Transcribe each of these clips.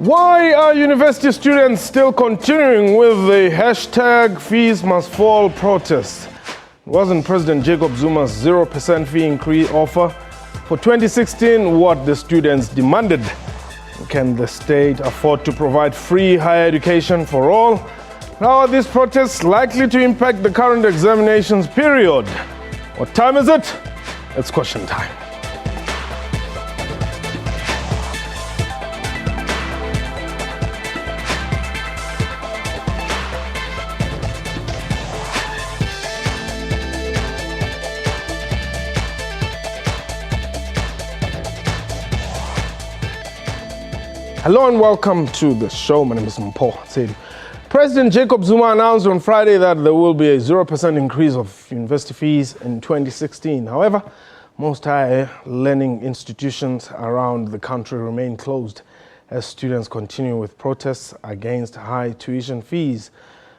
Why are university students still continuing with the hashtag FEESMUSTFALL protest? Wasn't President Jacob Zuma's 0% fee increase offer for 2016 what the students demanded? Can the state afford to provide free higher education for all? How are these protests likely to impact the current examinations period? What time is it? It's question time. Hello and welcome to the show. My name is Mpho Tsedi. President Jacob Zuma announced on Friday that there will be a 0% increase of university fees in 2016. However, most higher learning institutions around the country remain closed as students continue with protests against high tuition fees.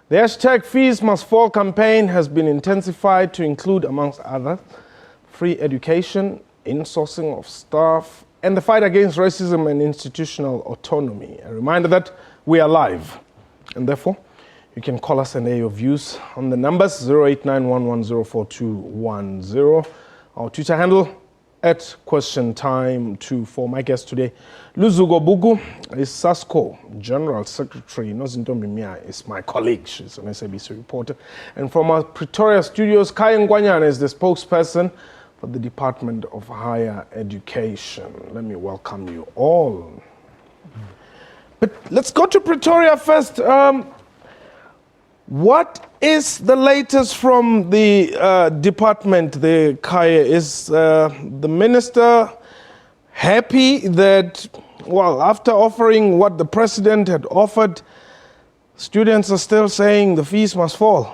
The hashtag FEESMUSTFALL campaign has been intensified to include, amongst others, free education, insourcing of staff, and the fight against racism and institutional autonomy. A reminder that we are live, and therefore you can call us and air your views on the numbers 0891104210. Our Twitter handle @QuestionTime24. My guest today, Luzuko Bugu, is SASCO General Secretary. Nozintombi Mia is my colleague. She's an SABC reporter. And from our Pretoria studios, Kai Ngwanyana is the spokesperson for the Department of Higher Education. Let me welcome you all. But let's go to Pretoria first. What is the latest from the department, the Kaya? Is the minister happy that, well, after offering what the president had offered, students are still saying the fees must fall?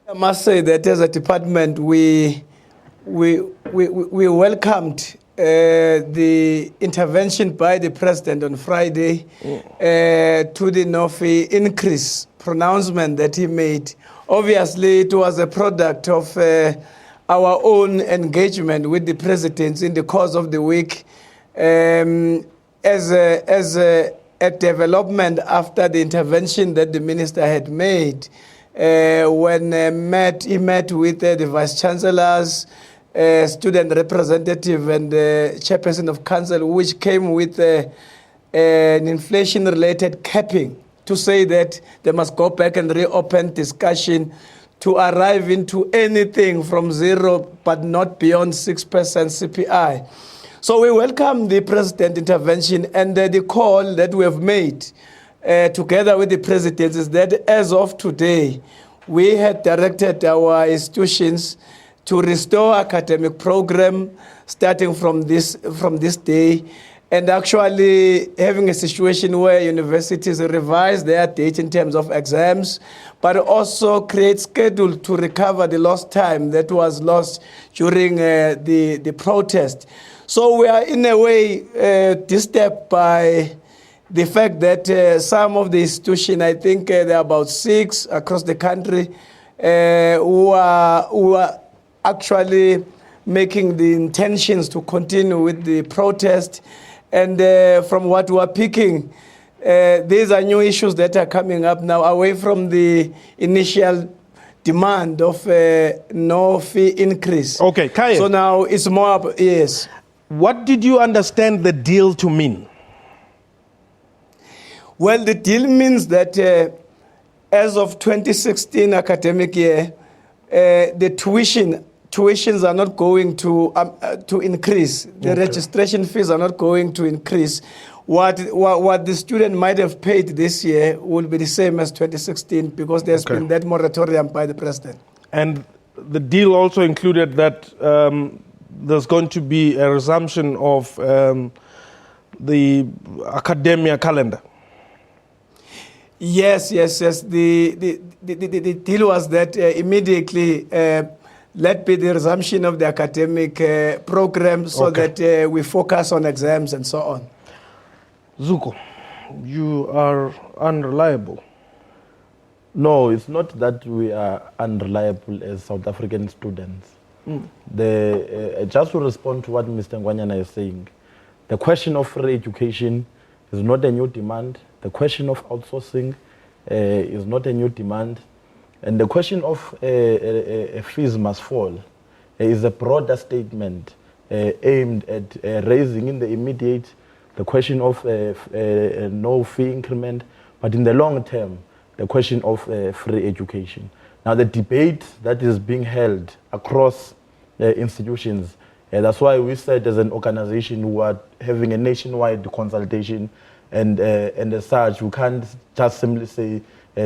I must say that as a department, we welcomed the intervention by the president on Friday to the no fee increase pronouncement that he made. Obviously, it was a product of our own engagement with the president in the course of the week as a development after the intervention that the minister had made. When he met with the vice chancellors, student representative and chairperson of council, which came with an inflation-related capping to say that they must go back and reopen discussion to arrive into anything from 0 but not beyond 6% CPI. So we welcome the president intervention, and the call that we have made together with the president is that as of today, we had directed our institutions to restore academic program starting from this day, and actually having a situation where universities revise their date in terms of exams, but also create schedule to recover the lost time that was lost during the protest. So we are in a way disturbed by the fact that some of the institutions, I think there are about 6 across the country, who are actually making the intentions to continue with the protest. And from what we are picking, these are new issues that are coming up now away from the initial demand of no fee increase. Okay, Kaya. So now it's more, yes. What did you understand the deal to mean? Well, the deal means that as of 2016 academic year, the tuitions are not going to increase. The registration fees are not going to increase. What the student might have paid this year will be the same as 2016 because there's been that moratorium by the president. And the deal also included that there's going to be a resumption of the academia calendar. Yes. The deal was that immediately let be the resumption of the academic program so that we focus on exams and so on. Zuko, you are unreliable. No, it's not that we are unreliable as South African students. Just to respond to what Mr. Ngwanyana is saying, The question of free education is not a new demand. The question of outsourcing is not a new demand. And the question of fees must fall is a broader statement aimed at raising in the immediate the question of no fee increment, but in the long term, the question of free education. Now, the debate that is being held across institutions, that's why we said as an organization we are having a nationwide consultation, and as such, we can't just simply say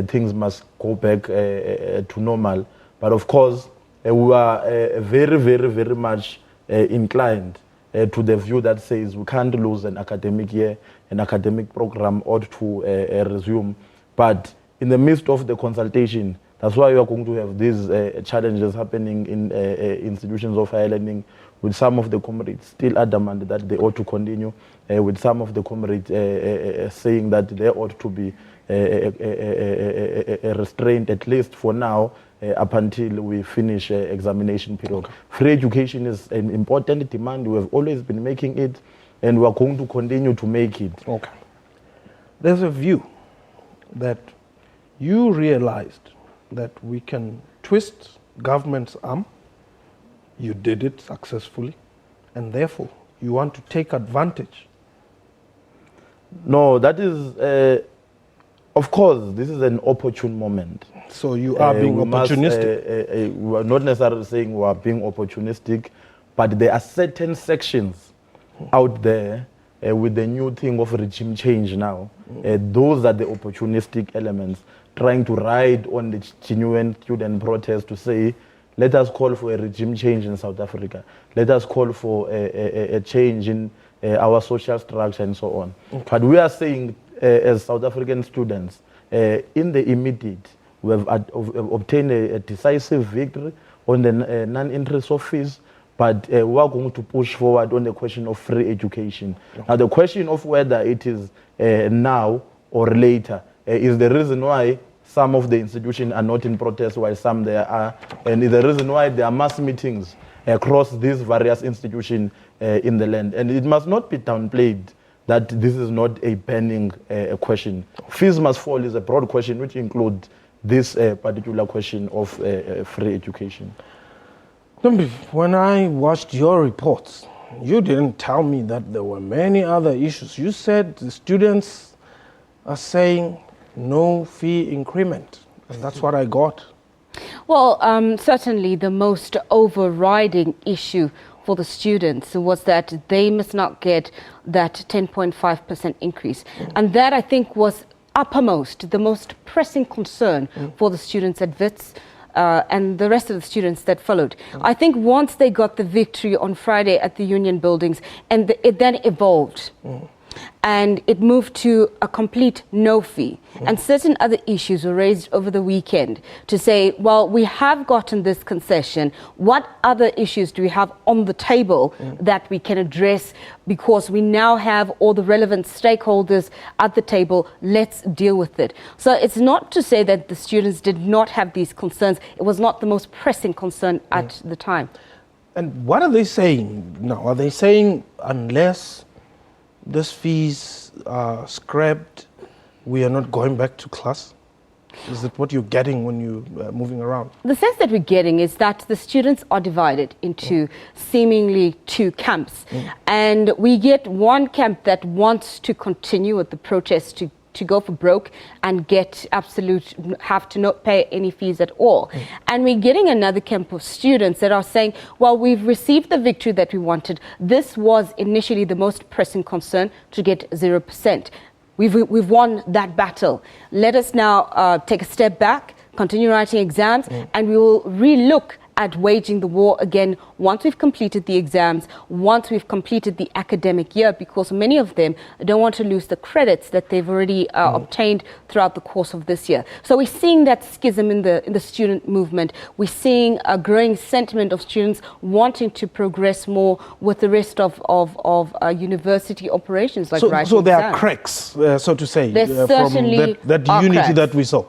things must go back to normal. But of course, we are very, very, very much inclined to the view that says we can't lose an academic year, an academic program ought to resume. But in the midst of the consultation, that's why we are going to have these challenges happening in institutions of higher learning, with some of the comrades still adamant that they ought to continue, with some of the comrades saying that there ought to be a restraint, at least for now, up until we finish examination period. Okay. Free education is an important demand. We have always been making it, and we are going to continue to make it. Okay. There's a view that you realized that we can twist government's arm. You did it successfully, and therefore you want to take advantage. No, that is, of course, this is an opportune moment. So you are being opportunistic? We are not necessarily saying we are being opportunistic, but there are certain sections out there with the new thing of regime change now. Those are the opportunistic elements, trying to ride on the genuine student protest to say, let us call for a regime change in South Africa. Let us call for a change in our social structure and so on. Okay. But we are saying, as South African students, in the immediate, we have obtained a decisive victory on the non-interest of fees, but we are going to push forward on the question of free education. Okay. Now, the question of whether it is now or later is the reason why some of the institutions are not in protest while some there are, and is the reason why there are mass meetings across these various institutions in the land. And it must not be downplayed that this is not a burning question. Fees must fall is a broad question which includes this particular question of free education. When I watched your reports, you didn't tell me that there were many other issues. You said the students are saying no fee increment, and that's what I got. Well, certainly the most overriding issue for the students was that they must not get that 10.5% increase. And that, I think, was uppermost, the most pressing concern for the students at WITS and the rest of the students that followed. I think once they got the victory on Friday at the Union buildings, and it then evolved. And it moved to a complete no fee. And certain other issues were raised over the weekend to say, well, we have gotten this concession. What other issues do we have on the table that we can address? Because we now have all the relevant stakeholders at the table. Let's deal with it. So it's not to say that the students did not have these concerns. It was not the most pressing concern at the time. And what are they saying now? Are they saying unless this fees are scrapped, we are not going back to class? Is that what you're getting when you're moving around? The sense that we're getting is that the students are divided into seemingly two camps. And we get one camp that wants to continue with the protest, to go for broke and get have to not pay any fees at all. And we're getting another camp of students that are saying, well, we've received the victory that we wanted. This was initially the most pressing concern, to get 0%. We've won that battle. Let us now take a step back, continue writing exams, and we will relook at waging the war again once we've completed the exams, once we've completed the academic year, because many of them don't want to lose the credits that they've already obtained throughout the course of this year. So we're seeing that schism in the student movement. We're seeing a growing sentiment of students wanting to progress more with the rest of university operations, like writing So there exams. are cracks, so to say, There from certainly that are unity cracks. that we saw.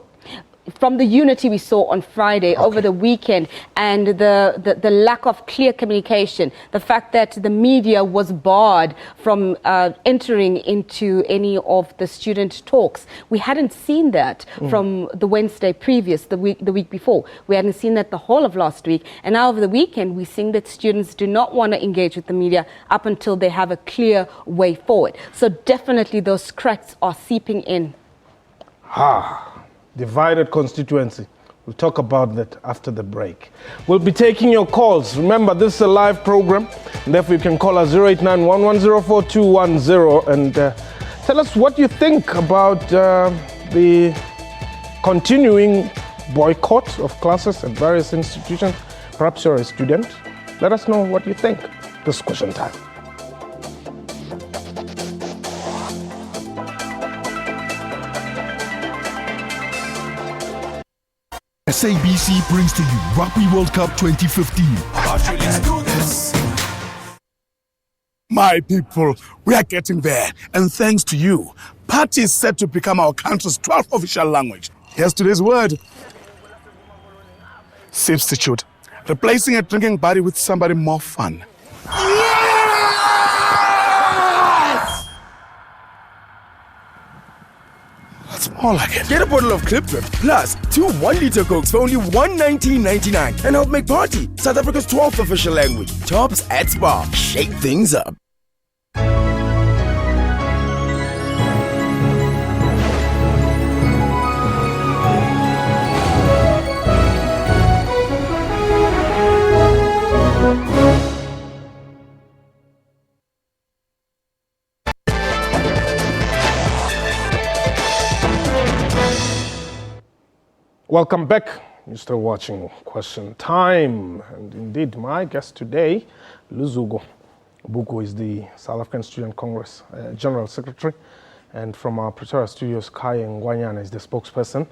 from the unity we saw on Friday over the weekend, and the lack of clear communication, the fact that the media was barred from entering into any of the student talks. We hadn't seen that from the Wednesday previous, the week before. We hadn't seen that the whole of last week, and now over the weekend we're seeing that students do not want to engage with the media up until they have a clear way forward. So definitely those cracks are seeping in. Divided constituency. We'll talk about that after the break. We'll be taking your calls. Remember, this is a live program, and therefore you can call us 089-110-4210 and tell us what you think about the continuing boycott of classes at various institutions. Perhaps you're a student. Let us know what you think. This is Question Time. SABC brings to you Rugby World Cup 2015. Let's do this. My people, we are getting there. And thanks to you, Party is set to become our country's 12th official language. Here's today's word. Substitute. Replacing a drinking buddy with somebody more fun. That's more like it. Get a bottle of Clip Drip plus 2 1-liter Cokes for only $1.19.99 and help make Party South Africa's 12th official language. Tops at Spar. Shake things up. Welcome back. You're still watching Question Time. And indeed, my guest today, Luzugo Buku, is the South African Student Congress General Secretary. And from our Pretoria studios, Kai Ngwanyana is the spokesperson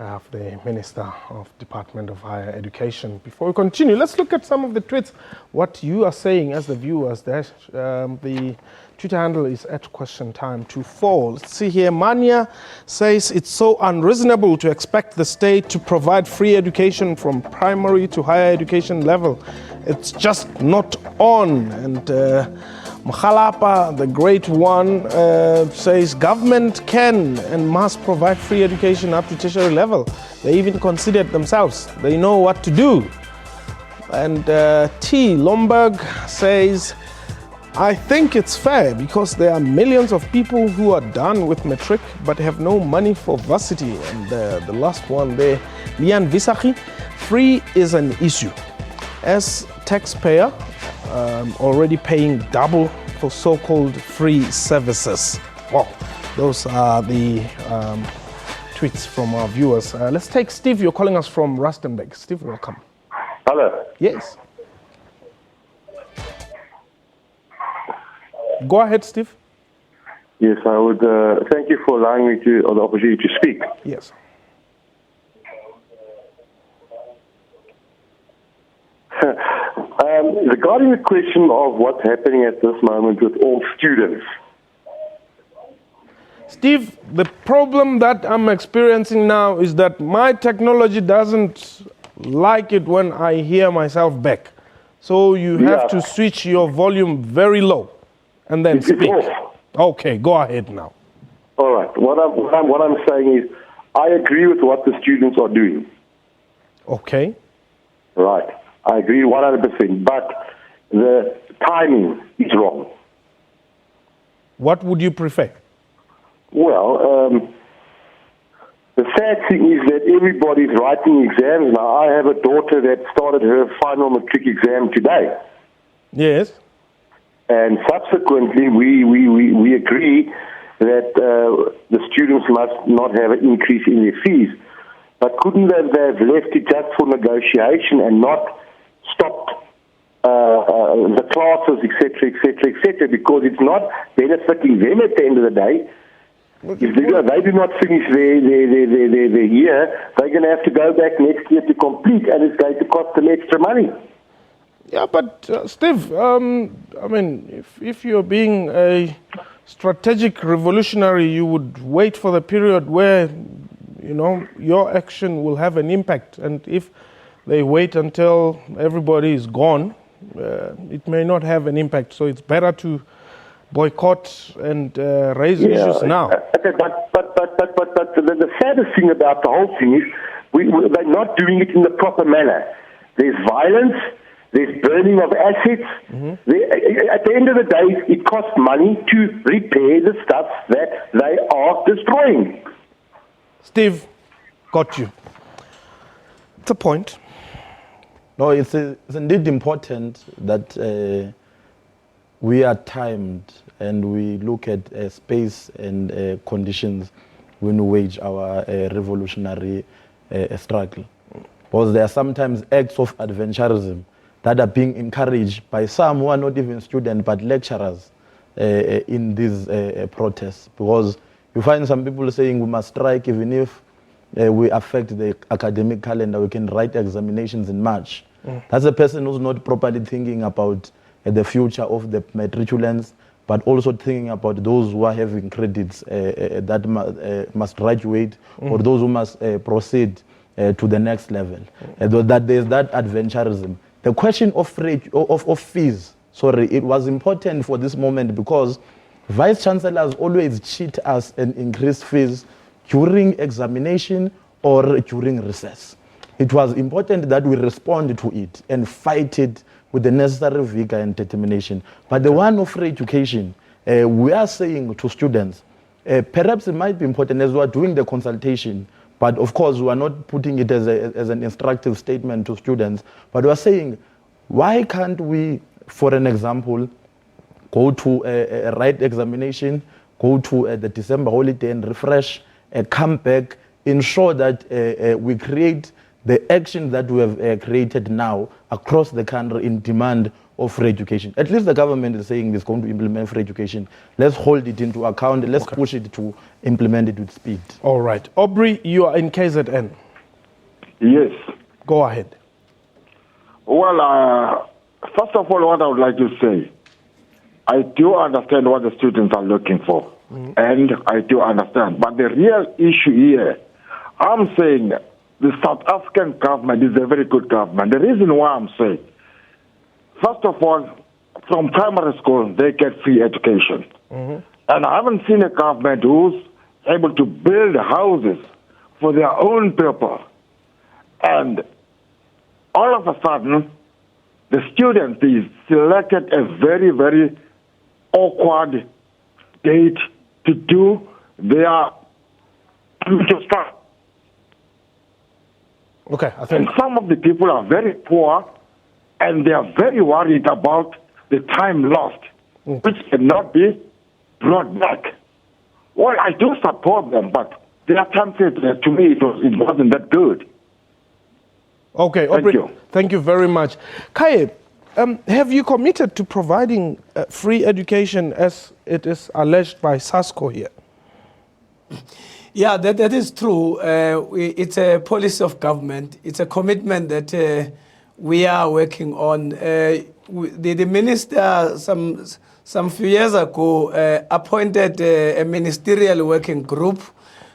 of the Minister of Department of Higher Education. Before we continue, let's look at some of the tweets, what you are saying as the viewers. The Twitter handle is @QuestionTime24. Let's see here. Mania says it's so unreasonable to expect the state to provide free education from primary to higher education level. It's just not on. And Mkhalapa, the great one, says government can and must provide free education up to tertiary level. They even consider it themselves. They know what to do. And T. Lomberg says, I think it's fair because there are millions of people who are done with matric but have no money for varsity. And the last one there, Lian Visachi, free is an issue. As taxpayer, already paying double for so-called free services. Wow, those are the tweets from our viewers. Let's take Steve. You're calling us from Rustenburg. Steve, welcome. Hello. Yes. Go ahead, Steve. Yes, I would thank you for allowing me the opportunity to speak. Yes. Regarding the question of what's happening at this moment with all students. Steve, the problem that I'm experiencing now is that my technology doesn't like it when I hear myself back. So you have to switch your volume very low and then speak. Okay, go ahead now. All right. What I'm saying is I agree with what the students are doing. Okay. Right. I agree 100%, but the timing is wrong. What would you prefer? Well, the sad thing is that everybody's writing exams now. I have a daughter that started her final matric exam today. Yes. And subsequently, we agree that the students must not have an increase in their fees. But couldn't they have left it just for negotiation and not stopped the classes, etc., because it's not benefiting them at the end of the day. If they do not finish their year, they're going to have to go back next year to complete, and it's going to cost them extra money. Yeah, but Steve, I mean, if you're being a strategic revolutionary, you would wait for the period where, you know, your action will have an impact. And if they wait until everybody is gone, it may not have an impact. So it's better to boycott and raise issues now. But the saddest thing about the whole thing is they're not doing it in the proper manner. There's violence, there's burning of assets. At the end of the day, it costs money to repair the stuff that they are destroying. Steve, got you. It's a point. No, it's indeed important that we are timed and we look at space and conditions when we wage our revolutionary struggle. Because there are sometimes acts of adventurism that are being encouraged by some who are not even students but lecturers in these protests. Because you find some people saying we must strike even if we affect the academic calendar, we can write examinations in March. That's a person who's not properly thinking about the future of the matriculants, but also thinking about those who are having credits that must graduate or those who must proceed to the next level. That there's that adventurism. The question of fees, it was important for this moment because vice chancellors always cheat us and increase fees during examination or during recess. It was important that we respond to it and fight it with the necessary vigor and determination. But the one of free education, we are saying to students, perhaps it might be important as we are doing the consultation, but of course we are not putting it as an instructive statement to students, but we are saying, why can't we, for an example, go to a right examination, go to the December holiday and refresh, come back, ensure that we create the action that we have created now across the country in demand of free education. At least the government is saying it's going to implement free education. Let's hold it into account. Let's push it to implement it with speed. All right. Aubrey, you are in KZN. Yes. Go ahead. Well, first of all, what I would like to say, I do understand what the students are looking for, and I do understand. But the real issue here, I'm saying the South African government is a very good government. The reason why I'm saying, first of all, from primary school, they get free education. And I haven't seen a government who's able to build houses for their own people. And all of a sudden, the students is selected a very, very awkward date to do their future stuff. Okay, I think. And some of the people are very poor, and they are very worried about the time lost, which cannot be brought back. Well, I do support them, but their time to me it wasn't that good. Okay, Aubrey, thank you very much. Kaye, have you committed to providing free education as it is alleged by SASCO here? Yeah, that is true. It's a policy of government. It's a commitment that we are working on. The minister some few years ago appointed a ministerial working group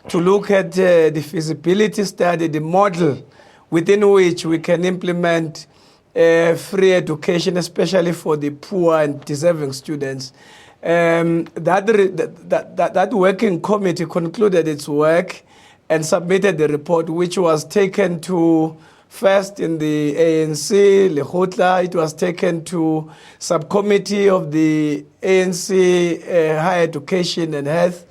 to look at the feasibility study, the model within which we can implement free education, especially for the poor and deserving students. That working committee concluded its work and submitted the report, which was taken to first in the ANC, Lekgotla. It was taken to subcommittee of the ANC Higher Education and Health.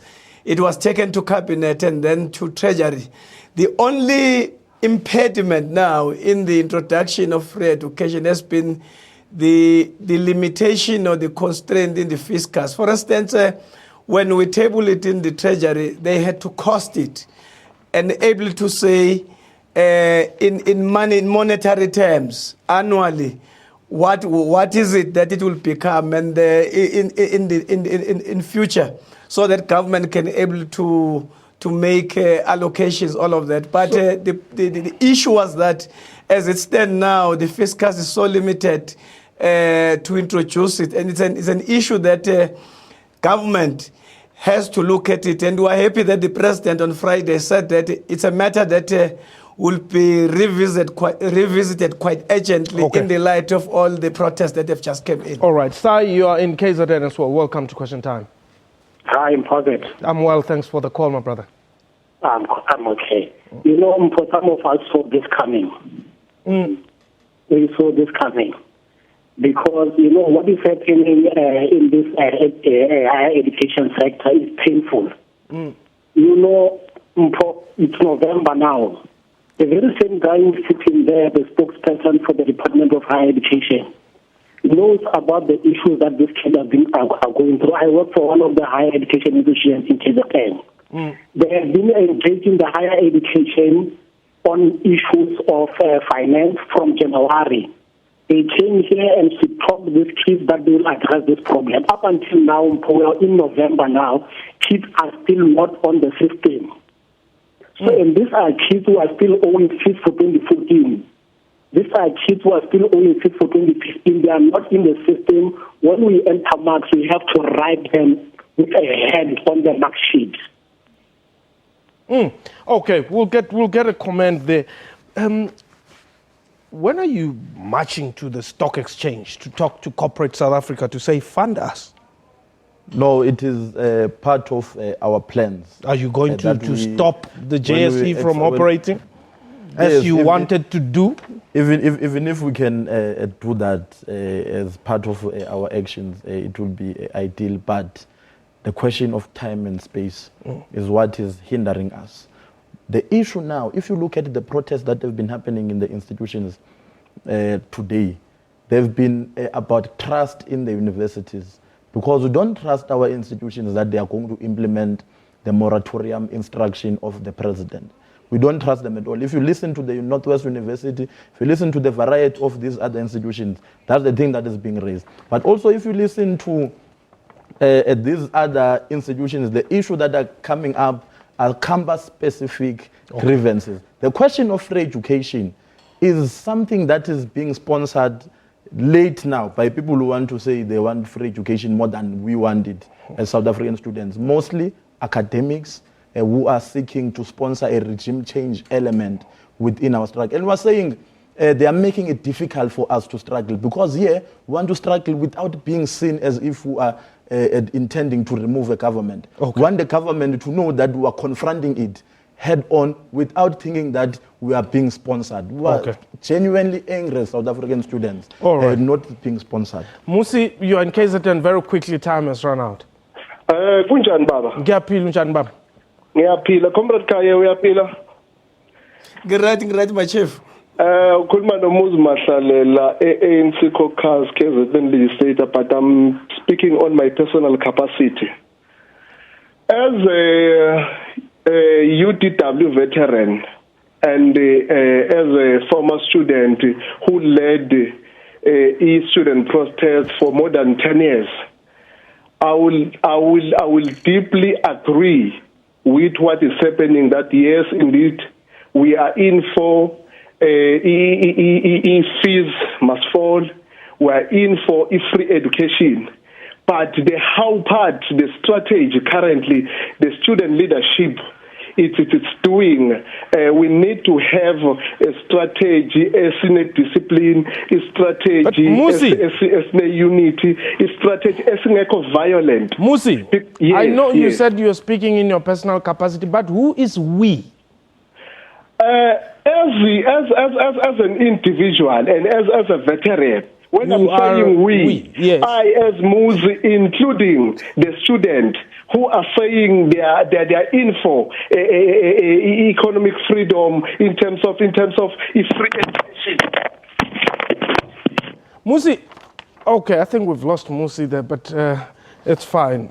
It was taken to Cabinet and then to Treasury. The only impediment now in the introduction of free education has been the limitation or the constraint in the fiscus. For instance, when we table it in the Treasury, they had to cost it and able to say in monetary terms annually what is it that it will become and in future, so that government can able to make allocations, all of that. But the issue was that as it stands now, the fiscus is so limited to introduce it, and it's an issue that government has to look at it. And we are happy that the president on Friday said that it's a matter that will be revisited quite urgently in the light of all the protests that have just come in. All right. Sai, you are in KZN as well. Welcome to Question Time. Hi, I'm Positive. I'm well. Thanks for the call, my brother. I'm okay. You know, for some of us saw this coming. We saw this coming. Because, you know, what is happening in this higher education sector is painful. You know, it's November now. The very same guy who's sitting there, the spokesperson for the Department of Higher Education, knows about the issues that these kids are going through. I work for one of the higher education institutions in KZN. They have been engaging the higher education on issues of finance from January. They came here and she told these kids that they will address this problem. Up until now, in November now, kids are still not on the system. So, and these are kids who are still owing fees for 2014. These are kids who are still owing fees for 2015. They are not in the system. When we enter marks, we have to write them with a hand on the mark sheet. Okay, we'll get a comment there. When are you marching to the stock exchange to talk to corporate South Africa to say fund us? No, it is part of our plans. Are you going to stop the JSE from operating as you wanted to do? Even if we can do that as part of our actions, it will be ideal. But the question of time and space is what is hindering us. The issue now, if you look at the protests that have been happening in the institutions today, they've been about trust in the universities. Because we don't trust our institutions that they are going to implement the moratorium instruction of the president. We don't trust them at all. If you listen to the Northwest University, if you listen to the variety of these other institutions, that's the thing that is being raised. But also if you listen to these other institutions, the issue that are coming up are campus-specific grievances. The question of free education is something that is being sponsored late now by people who want to say they want free education more than we want it as South African students, mostly academics who are seeking to sponsor a regime change element within our struggle. And we're saying they are making it difficult for us to struggle because here we want to struggle without being seen as if we are intending to remove a government. We want the government to know that we are confronting it head on without thinking that we are being sponsored. We are genuinely angry South African students not being sponsored. Musi, you are in KZN very quickly, time has run out. Kunjani baba? Ngiyaphila njani baba? Ngiyaphila, comrade Kaya uyaphila? Great my chief. Ukhuluma noMuzi Mahlalela ANC caucus KZN legislator, but I'm speaking on my personal capacity. As a UDW veteran and as a former student who led e-student protests for more than 10 years, I will deeply agree with what is happening. That yes, indeed, we are in for fees must fall. We are in for free education. But the how part, the strategy currently, the student leadership, it's doing. We need to have a strategy, a discipline, a strategy, a unity, a strategy, a violent. Musi, yes, I know you said you're speaking in your personal capacity, but who is we? As an individual and as a veteran. When I'm saying we, yes. I as Muzi, including the student who are saying they are in for economic freedom in terms of free education. Musi, okay, I think we've lost Musi there, but it's fine.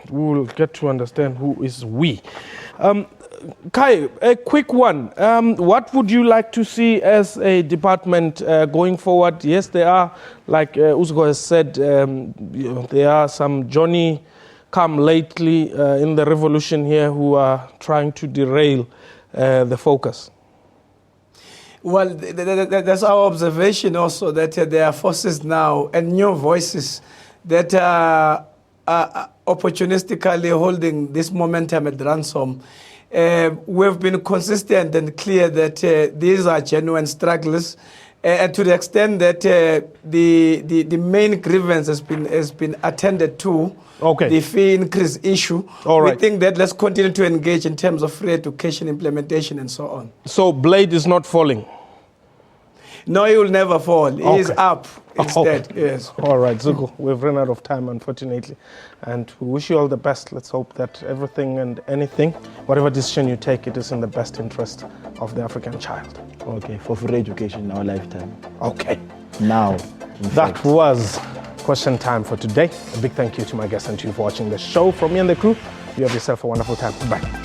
We'll get to understand who is we. Kai, a quick one. What would you like to see as a department going forward? Yes, there are, like Uzgo has said, there are some Johnny come lately in the revolution here who are trying to derail the focus. Well, that's our observation also, that there are forces now and new voices that are opportunistically holding this momentum at ransom. We've been consistent and clear that these are genuine struggles. And to the extent that the main grievance has been attended to, the fee increase issue, we think that let's continue to engage in terms of free education implementation and so on. So Blade is not falling? No, he will never fall. He is up instead, yes. All right, Zuko, we've run out of time, unfortunately. And we wish you all the best. Let's hope that everything and anything, whatever decision you take, it is in the best interest of the African child. Okay, for free education in our lifetime. Okay. Now. That was question time for today. A big thank you to my guests and to you for watching the show. From me and the crew, you have yourself a wonderful time. Bye.